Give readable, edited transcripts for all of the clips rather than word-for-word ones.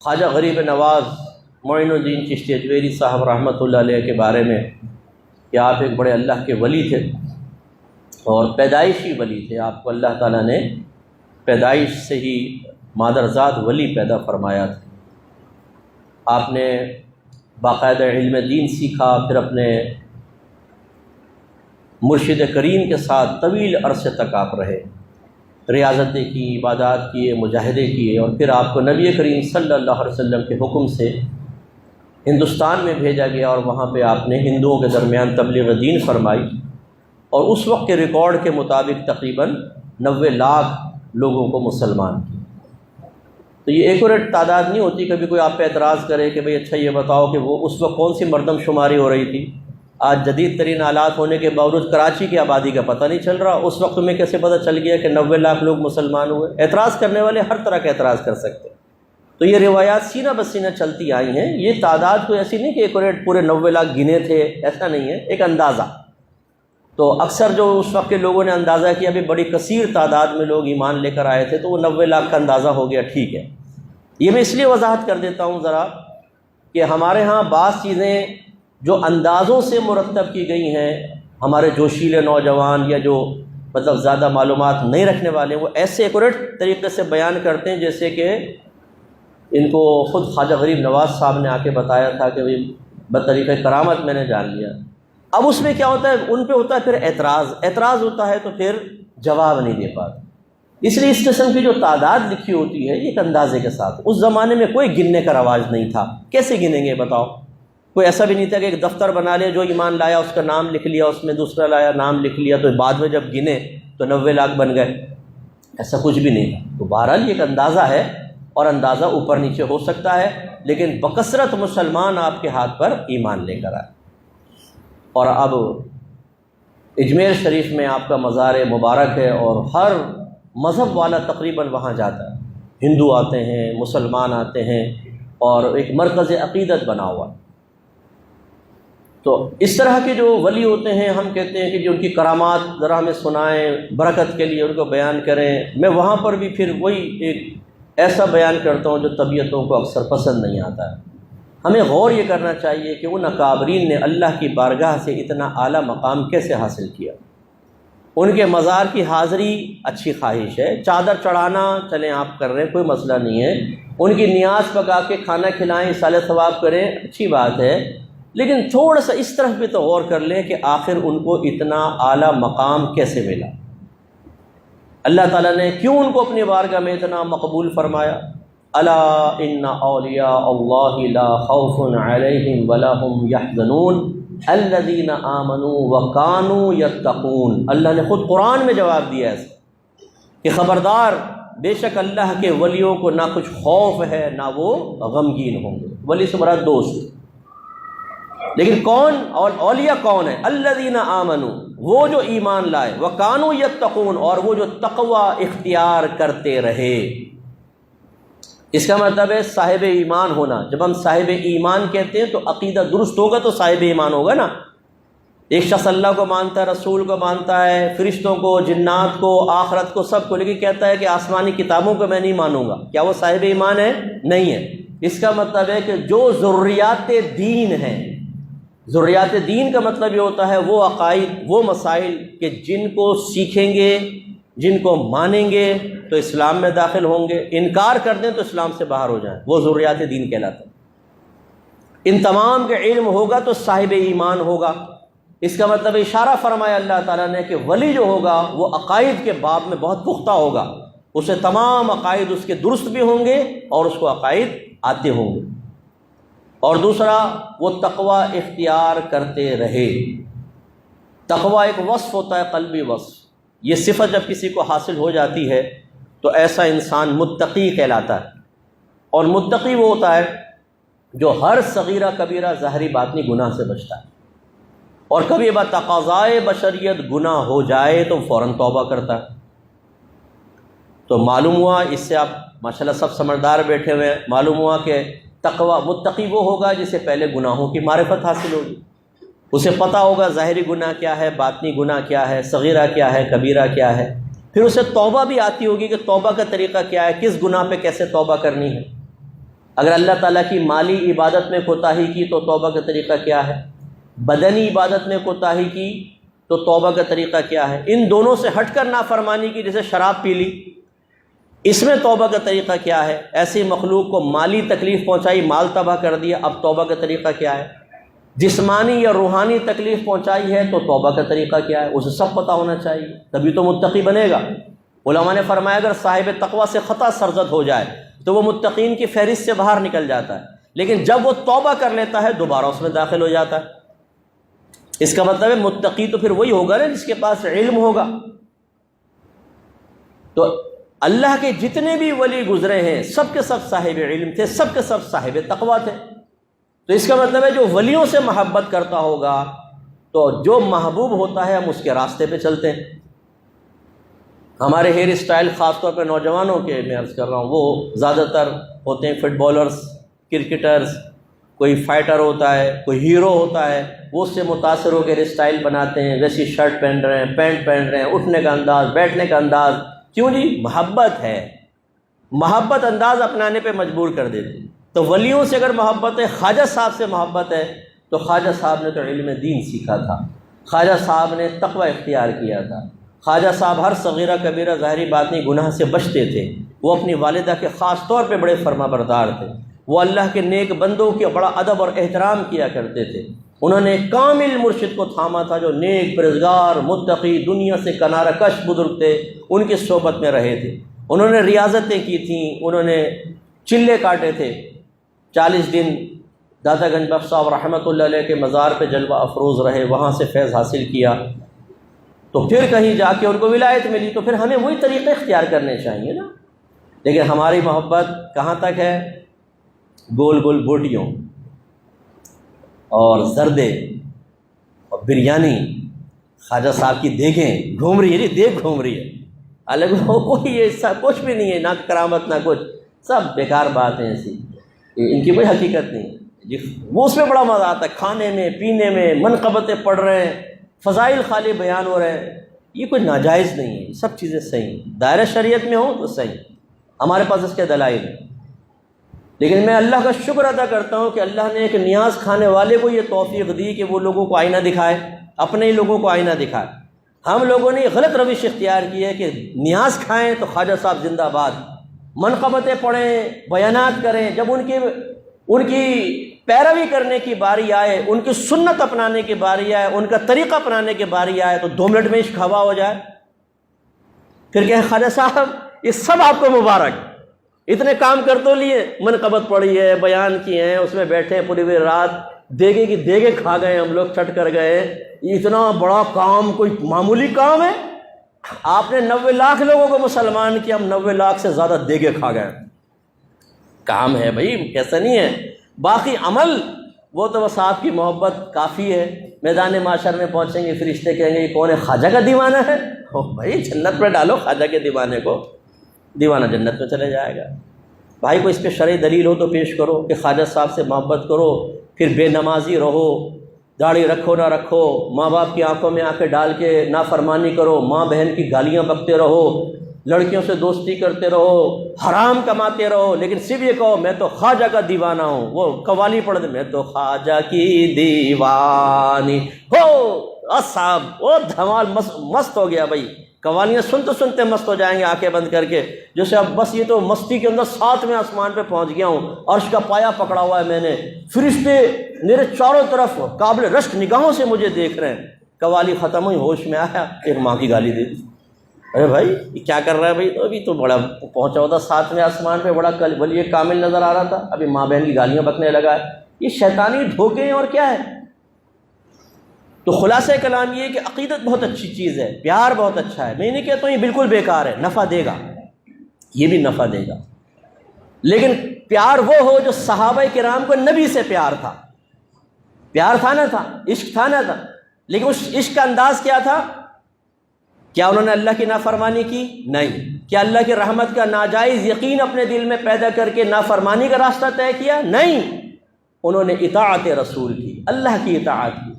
خواجہ غریب نواز معین الدین چشتی اجمیری صاحب رحمۃ اللہ علیہ کے بارے میں کہ آپ ایک بڑے اللہ کے ولی تھے اور پیدائشی ولی تھے۔ آپ کو اللہ تعالیٰ نے پیدائش سے ہی مادرزاد ولی پیدا فرمایا تھا۔ آپ نے باقاعدہ علم دین سیکھا، پھر اپنے مرشد کریم کے ساتھ طویل عرصے تک آپ رہے، ریاضتیں کی، عبادات کیے، مجاہدے کیے، اور پھر آپ کو نبی کریم صلی اللہ علیہ وسلم کے حکم سے ہندوستان میں بھیجا گیا اور وہاں پہ آپ نے ہندوؤں کے درمیان تبلیغ دین فرمائی، اور اس وقت کے ریکارڈ کے مطابق تقریباً 90 لاکھ لوگوں کو مسلمان کیا۔ تو یہ ایکوریٹ تعداد نہیں ہوتی، کبھی کوئی آپ پہ اعتراض کرے کہ بھئی اچھا یہ بتاؤ کہ وہ اس وقت کون سی مردم شماری ہو رہی تھی۔ آج جدید ترین آلات ہونے کے باوجود کراچی کی آبادی کا پتہ نہیں چل رہا، اس وقت تمہیں کیسے پتہ چل گیا کہ 90 لاکھ لوگ مسلمان ہوئے؟ اعتراض کرنے والے ہر طرح کا اعتراض کر سکتے ہیں۔ تو یہ روایات سینہ بسینہ چلتی آئی ہیں، یہ تعداد کوئی ایسی نہیں کہ ایکوریٹ پورے 90 لاکھ گنے تھے، ایسا نہیں ہے، ایک اندازہ۔ تو اکثر جو اس وقت کے لوگوں نے اندازہ کیا بھی بڑی کثیر تعداد میں لوگ ایمان لے کر آئے تھے، تو وہ 90 لاکھ کا اندازہ ہو گیا، ٹھیک ہے۔ یہ میں اس لیے وضاحت کر دیتا ہوں ذرا کہ ہمارے ہاں بعض چیزیں جو اندازوں سے مرتب کی گئی ہیں، ہمارے جوشیلے نوجوان یا جو مطلب زیادہ معلومات نہیں رکھنے والے، وہ ایسے ایکوریٹ طریقے سے بیان کرتے ہیں جیسے کہ ان کو خود خواجہ غریب نواز صاحب نے آ کے بتایا تھا کہ بطریقہ کرامت میں نے جان لیا۔ اب اس میں کیا ہوتا ہے، ان پہ ہوتا ہے پھر اعتراض ہوتا ہے تو پھر جواب نہیں دے پاتے۔ اس لیے اس قسم کی جو تعداد لکھی ہوتی ہے یہ ایک اندازے کے ساتھ، اس زمانے میں کوئی گننے کا رواج نہیں تھا، کیسے گنیں گے بتاؤ؟ کوئی ایسا بھی نہیں تھا کہ ایک دفتر بنا لیا، جو ایمان لایا اس کا نام لکھ لیا، اس میں دوسرا لایا نام لکھ لیا، تو بعد میں جب گنے تو 90 لاکھ بن گئے، ایسا کچھ بھی نہیں تھا۔ تو بہرحال یہ ایک اندازہ ہے، اور اندازہ اوپر نیچے ہو سکتا ہے، لیکن بکثرت مسلمان آپ کے ہاتھ پر ایمان لے کر آئے۔ اور اب اجمیر شریف میں آپ کا مزار مبارک ہے، اور ہر مذہب والا تقریباً وہاں جاتا ہے، ہندو آتے ہیں، مسلمان آتے ہیں، اور ایک مرکز عقیدت بنا ہوا ہے۔ تو اس طرح کے جو ولی ہوتے ہیں، ہم کہتے ہیں کہ جو ان کی کرامات ذرا ہمیں سنائیں، برکت کے لیے ان کو بیان کریں۔ میں وہاں پر بھی پھر وہی ایک ایسا بیان کرتا ہوں جو طبیعتوں کو اکثر پسند نہیں آتا ہے۔ ہمیں غور یہ کرنا چاہیے کہ ان اکابرین نے اللہ کی بارگاہ سے اتنا اعلیٰ مقام کیسے حاصل کیا۔ ان کے مزار کی حاضری اچھی خواہش ہے، چادر چڑھانا چلیں آپ کر رہے ہیں، کوئی مسئلہ نہیں ہے، ان کی نیاز پکا کے کھانا کھلائیں، ایصال ثواب کریں، اچھی بات ہے، لیکن تھوڑا سا اس طرف بھی تو غور کر لیں کہ آخر ان کو اتنا اعلیٰ مقام کیسے ملا، اللہ تعالیٰ نے کیوں ان کو اپنی بارگاہ میں اتنا مقبول فرمایا۔ الا ان اولیاء اللہ لا خوف علیہم ولا هم یحزنون الذین آمنوا وکانوا یتقون۔ اللہ نے خود قرآن میں جواب دیا ہے کہ خبردار، بے شک اللہ کے ولیوں کو نہ کچھ خوف ہے نہ وہ غمگین ہوں گے۔ ولی سے مراد دوست، لیکن کون اور اولیاء کون ہیں؟ الذین آمنوا، وہ جو ایمان لائے، وکانوا یتقون، اور وہ جو تقوی اختیار کرتے رہے۔ اس کا مطلب ہے صاحب ایمان ہونا۔ جب ہم صاحب ایمان کہتے ہیں تو عقیدہ درست ہوگا تو صاحب ایمان ہوگا نا۔ ایک شخص اللہ کو مانتا ہے، رسول کو مانتا ہے، فرشتوں کو، جنات کو، آخرت کو، سب کو، لیکن کہتا ہے کہ آسمانی کتابوں کو میں نہیں مانوں گا، کیا وہ صاحب ایمان ہے؟ نہیں ہے۔ اس کا مطلب ہے کہ جو ضروریات دین ہیں، ضروریات دین کا مطلب یہ ہوتا ہے وہ عقائد، وہ مسائل کہ جن کو سیکھیں گے، جن کو مانیں گے تو اسلام میں داخل ہوں گے، انکار کر دیں تو اسلام سے باہر ہو جائیں، وہ ضروریات دین کہلاتے ہیں۔ ان تمام کے علم ہوگا تو صاحب ایمان ہوگا۔ اس کا مطلب اشارہ فرمایا اللہ تعالیٰ نے کہ ولی جو ہوگا وہ عقائد کے باب میں بہت پختہ ہوگا، اسے تمام عقائد اس کے درست بھی ہوں گے اور اس کو عقائد آتے ہوں گے۔ اور دوسرا، وہ تقوی اختیار کرتے رہے۔ تقوی ایک وصف ہوتا ہے، قلبی وصف۔ یہ صفت جب کسی کو حاصل ہو جاتی ہے تو ایسا انسان متقی کہلاتا ہے، اور متقی وہ ہوتا ہے جو ہر صغیرہ کبیرہ ظاہری باطنی گناہ سے بچتا ہے، اور کبھی بتقاضائے بشریت گناہ ہو جائے تو فوراً توبہ کرتا ہے۔ تو معلوم ہوا، اس سے آپ ماشاءاللہ سب سمجھدار بیٹھے ہوئے ہیں، معلوم ہوا کہ تقوی متقی وہ ہوگا جسے پہلے گناہوں کی معرفت حاصل ہوگی، اسے پتہ ہوگا ظاہری گناہ کیا ہے، باطنی گناہ کیا ہے، صغیرہ کیا ہے، کبیرہ کیا ہے، پھر اسے توبہ بھی آتی ہوگی کہ توبہ کا طریقہ کیا ہے، کس گناہ پہ کیسے توبہ کرنی ہے۔ اگر اللہ تعالیٰ کی مالی عبادت میں کوتاہی کی تو توبہ کا طریقہ کیا ہے؟ بدنی عبادت میں کوتاہی کی تو توبہ کا طریقہ کیا ہے؟ ان دونوں سے ہٹ کر نافرمانی کی، جیسے شراب پی لی، اس میں توبہ کا طریقہ کیا ہے؟ ایسی مخلوق کو مالی تکلیف پہنچائی، مال تباہ کر دیا، اب توبہ کا طریقہ کیا ہے؟ جسمانی یا روحانی تکلیف پہنچائی ہے تو توبہ کا طریقہ کیا ہے؟ اسے سب پتہ ہونا چاہیے، تبھی تو متقی بنے گا۔ علماء نے فرمایا اگر صاحب تقویٰ سے خطا سرزد ہو جائے تو وہ متقین کی فہرست سے باہر نکل جاتا ہے، لیکن جب وہ توبہ کر لیتا ہے دوبارہ اس میں داخل ہو جاتا ہے۔ اس کا مطلب ہے متقی تو پھر وہی ہوگا نا جس کے پاس علم ہوگا۔ تو اللہ کے جتنے بھی ولی گزرے ہیں سب کے سب صاحب علم تھے، سب کے سب صاحب تقویٰ تھے۔ تو اس کا مطلب ہے جو ولیوں سے محبت کرتا ہوگا تو جو محبوب ہوتا ہے ہم اس کے راستے پہ چلتے ہیں۔ ہمارے ہیئر اسٹائل خاص طور پہ نوجوانوں کے میں عرض کر رہا ہوں، وہ زیادہ تر ہوتے ہیں فٹ بالرز، کرکٹرز، کوئی فائٹر ہوتا ہے، کوئی ہیرو ہوتا ہے، وہ اس سے متاثر ہو کے ہیئر اسٹائل بناتے ہیں، ویسی شرٹ پہن رہے ہیں، پینٹ پہن رہے ہیں، اٹھنے کا انداز، بیٹھنے کا انداز۔ کیوں جی؟ محبت ہے، محبت انداز اپنانے پہ مجبور کر دیتی۔ تو ولیوں سے اگر محبت ہے، خواجہ صاحب سے محبت ہے، تو خواجہ صاحب نے تو علم دین سیکھا تھا، خواجہ صاحب نے تقوی اختیار کیا تھا، خواجہ صاحب ہر صغیرہ کبیرہ ظاہری باطنی گناہ سے بچتے تھے، وہ اپنی والدہ کے خاص طور پہ بڑے فرما بردار تھے، وہ اللہ کے نیک بندوں کی بڑا ادب اور احترام کیا کرتے تھے۔ انہوں نے کامل مرشد کو تھاما تھا جو نیک پرہیزگار متقی دنیا سے کنارہ کش بزرگ تھے، ان کی صحبت میں رہے تھے۔ انہوں نے ریاضتیں کی تھیں، انہوں نے چلے کاٹے تھے، 40 دن داتا گنج بخش صاحب رحمۃ اللہ علیہ کے مزار پہ جلوہ افروز رہے، وہاں سے فیض حاصل کیا، تو پھر کہیں جا کے ان کو ولایت ملی، تو پھر ہمیں وہی طریقے اختیار کرنے چاہیے نا۔ لیکن ہماری محبت کہاں تک ہے؟ گول گول بوٹیوں اور زردے اور بریانی، خواجہ صاحب کی دیکھیں گھوم رہی ہے، دیکھ گھوم رہی ہے، الگ کوئی ایسا کچھ بھی نہیں ہے، نہ کرامت نہ کچھ، سب بیکار باتیں ایسی، ان کی کوئی حقیقت نہیں جی۔ وہ اس میں بڑا مزہ آتا ہے، کھانے میں پینے میں، منقبتیں پڑھ رہے ہیں، فضائل خالی بیان ہو رہے ہیں، یہ کوئی ناجائز نہیں ہے، سب چیزیں صحیح ہیں، دائرہ شریعت میں ہوں تو صحیح، ہمارے پاس اس کے دلائل ہیں۔ لیکن میں اللہ کا شکر ادا کرتا ہوں کہ اللہ نے ایک نیاز کھانے والے کو یہ توفیق دی کہ وہ لوگوں کو آئینہ دکھائے، اپنے ہی لوگوں کو آئینہ دکھائے۔ ہم لوگوں نے غلط روش اختیار کی ہے کہ نیاز کھائیں تو خواجہ صاحب زندہ باد، منقبتیں پڑھیں، بیانات کریں، جب ان کی پیروی کرنے کی باری آئے، ان کی سنت اپنانے کی باری آئے، ان کا طریقہ اپنانے کی باری آئے تو 2 منٹ میں عشق ہوا ہو جائے، پھر کہ خواجہ صاحب یہ سب آپ کو مبارک، اتنے کام کر تو لیے، منقبت پڑھی ہے، بیان کیے ہیں، اس میں بیٹھے پوری ہوئی رات، دیگے کی دیگے کھا گئے، ہم لوگ چٹ کر گئے، اتنا بڑا کام کوئی معمولی کام ہے؟ آپ نے 90 لاکھ لوگوں کو مسلمان کیا، ہم 90 لاکھ سے زیادہ دیگے کھا گئے، کام ہے بھائی، کیسا نہیں ہے؟ باقی عمل وہ تو بس آپ کی محبت کافی ہے۔ میدان معاشر میں پہنچیں گے، فرشتے کہیں گے یہ کون ہے؟ خواجہ کا دیوانہ ہے؟ بھائی جنت میں ڈالو خواجہ کے دیوانے کو، دیوانہ جنت میں چلے جائے گا۔ بھائی کو اس پہ شرعی دلیل ہو تو پیش کرو کہ خواجہ صاحب سے محبت کرو، پھر بے نمازی رہو، داڑھی رکھو نہ رکھو، ماں باپ کی آنکھوں میں آنکھیں ڈال کے نافرمانی کرو، ماں بہن کی گالیاں بکتے رہو، لڑکیوں سے دوستی کرتے رہو، حرام کماتے رہو، لیکن صرف یہ کہو میں تو خواجہ کا دیوانہ ہوں۔ وہ قوالی پڑھ دے، میں تو خواجہ کی دیوانی ہو، صاحب وہ دھمال مست ہو گیا بھائی، قوالیاں سنتے سنتے مست ہو جائیں گے آنکھیں بند کر کے، جیسے اب بس یہ تو مستی کے اندر 7ویں آسمان پہ پہنچ گیا ہوں، عرش کا پایا پکڑا ہوا ہے میں نے، فرشتے میرے چاروں طرف قابل رشک نگاہوں سے مجھے دیکھ رہے ہیں۔ قوالی ختم ہوئی، ہوش میں آیا، ایک ماں کی گالی دے دی، ارے بھائی یہ کیا کر رہا ہے بھائی؟ تو ابھی تو بڑا پہنچا ہوتا 7ویں آسمان پہ، بڑا ولی کامل نظر آ رہا تھا، ابھی ماں بہن کی گالیاں بکنے لگا ہے۔ یہ شیطانی دھوکے ہیں اور کیا ہے؟ تو خلاصہ کلام یہ ہے کہ عقیدت بہت اچھی چیز ہے، پیار بہت اچھا ہے، میں نہیں کہتا ہوں یہ بالکل بیکار ہے، نفع دے گا، یہ بھی نفع دے گا، لیکن پیار وہ ہو جو صحابہ کرام کو نبی سے پیار تھا، پیار تھا نہ تھا، عشق تھا نہ تھا، لیکن اس عشق کا انداز کیا تھا؟ کیا انہوں نے اللہ کی نافرمانی کی؟ نہیں۔ کیا اللہ کی رحمت کا ناجائز یقین اپنے دل میں پیدا کر کے نافرمانی کا راستہ طے کیا؟ نہیں۔ انہوں نے اطاعت رسول کی، اللہ کی اطاعت کی،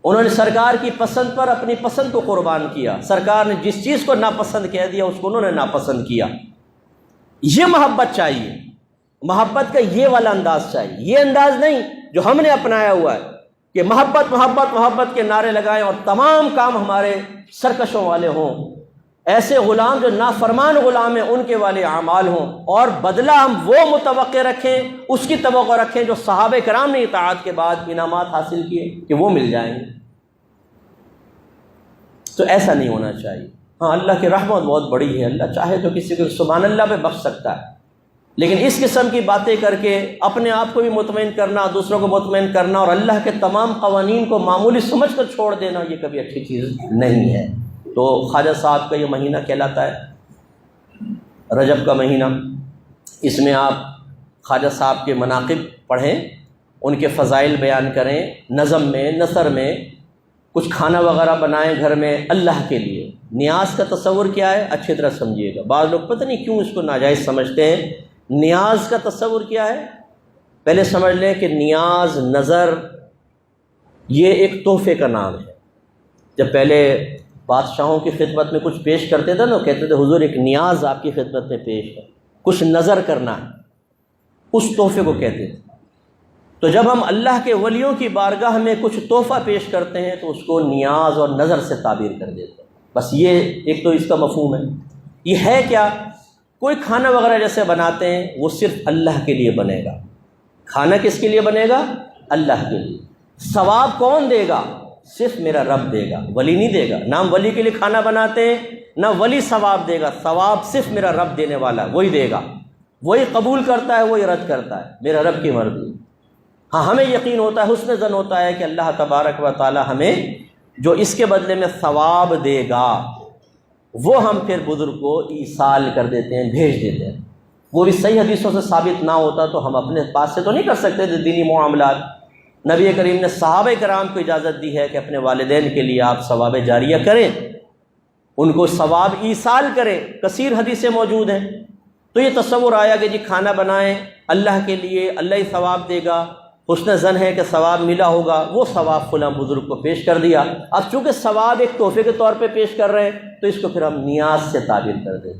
انہوں نے سرکار کی پسند پر اپنی پسند کو قربان کیا، سرکار نے جس چیز کو ناپسند کہہ دیا اس کو انہوں نے ناپسند کیا۔ یہ محبت چاہیے، محبت کا یہ والا انداز چاہیے، یہ انداز نہیں جو ہم نے اپنایا ہوا ہے کہ محبت محبت محبت کے نعرے لگائیں اور تمام کام ہمارے سرکشوں والے ہوں، ایسے غلام جو نافرمان غلام ہیں ان کے والے اعمال ہوں، اور بدلہ ہم وہ متوقع رکھیں، اس کی توقع رکھیں جو صحابہ کرام نے اطاعت کے بعد انعامات حاصل کیے کہ وہ مل جائیں گے۔ تو ایسا نہیں ہونا چاہیے۔ ہاں اللہ کی رحمت بہت بڑی ہے، اللہ چاہے تو کسی کو سبحان اللہ پہ بخش سکتا ہے، لیکن اس قسم کی باتیں کر کے اپنے آپ کو بھی مطمئن کرنا، دوسروں کو مطمئن کرنا اور اللہ کے تمام قوانین کو معمولی سمجھ کر چھوڑ دینا، یہ کبھی اچھی چیز نہیں ہے۔ تو خواجہ صاحب کا یہ مہینہ کہلاتا ہے رجب کا مہینہ، اس میں آپ خواجہ صاحب کے مناقب پڑھیں، ان کے فضائل بیان کریں، نظم میں نثر میں کچھ کھانا وغیرہ بنائیں گھر میں اللہ کے لیے۔ نیاز کا تصور کیا ہے اچھی طرح سمجھیے گا، بعض لوگ پتہ نہیں کیوں اس کو ناجائز سمجھتے ہیں۔ نیاز کا تصور کیا ہے پہلے سمجھ لیں کہ نیاز، نظر، یہ ایک تحفے کا نام ہے۔ جب پہلے بادشاہوں کی خدمت میں کچھ پیش کرتے تھے نا، کہتے تھے حضور ایک نیاز آپ کی خدمت میں پیش ہے، کچھ نظر کرنا ہے، اس تحفے کو کہتے تھے۔ تو جب ہم اللہ کے ولیوں کی بارگاہ میں کچھ تحفہ پیش کرتے ہیں تو اس کو نیاز اور نظر سے تعبیر کر دیتے ہیں۔ بس یہ ایک تو اس کا مفہوم ہے۔ یہ ہے کیا؟ کوئی کھانا وغیرہ جیسے بناتے ہیں وہ صرف اللہ کے لیے بنے گا۔ کھانا کس کے لیے بنے گا؟ اللہ کے لیے۔ ثواب کون دے گا؟ صرف میرا رب دے گا، ولی نہیں دے گا۔ نہ ہم ولی کے لیے کھانا بناتے ہیں، نہ ولی ثواب دے گا، ثواب صرف میرا رب دینے والا ہے، وہی دے گا، وہی قبول کرتا ہے، وہی رد کرتا ہے، میرا رب کی مرضی۔ ہاں ہمیں یقین ہوتا ہے، حسن ظن ہوتا ہے کہ اللہ تبارک و تعالی ہمیں جو اس کے بدلے میں ثواب دے گا وہ ہم پھر بزرگ کو ایصال کر دیتے ہیں، بھیج دیتے ہیں۔ وہ بھی صحیح حدیثوں سے ثابت نہ ہوتا تو ہم اپنے پاس سے تو نہیں کر سکتے تھے دینی معاملات۔ نبی کریم نے صحابہ کرام کو اجازت دی ہے کہ اپنے والدین کے لیے آپ ثواب جاریہ کریں، ان کو ثواب ایصال کریں، کثیر حدیثیں موجود ہیں۔ تو یہ تصور آیا کہ جی کھانا بنائیں اللہ کے لیے، اللہ ہی ثواب دے گا، حسن ظن ہے کہ ثواب ملا ہوگا، وہ ثواب فلاں بزرگ کو پیش کر دیا۔ اب چونکہ ثواب ایک تحفے کے طور پہ پیش کر رہے ہیں تو اس کو پھر ہم نیاز سے تعبیر کر دیں۔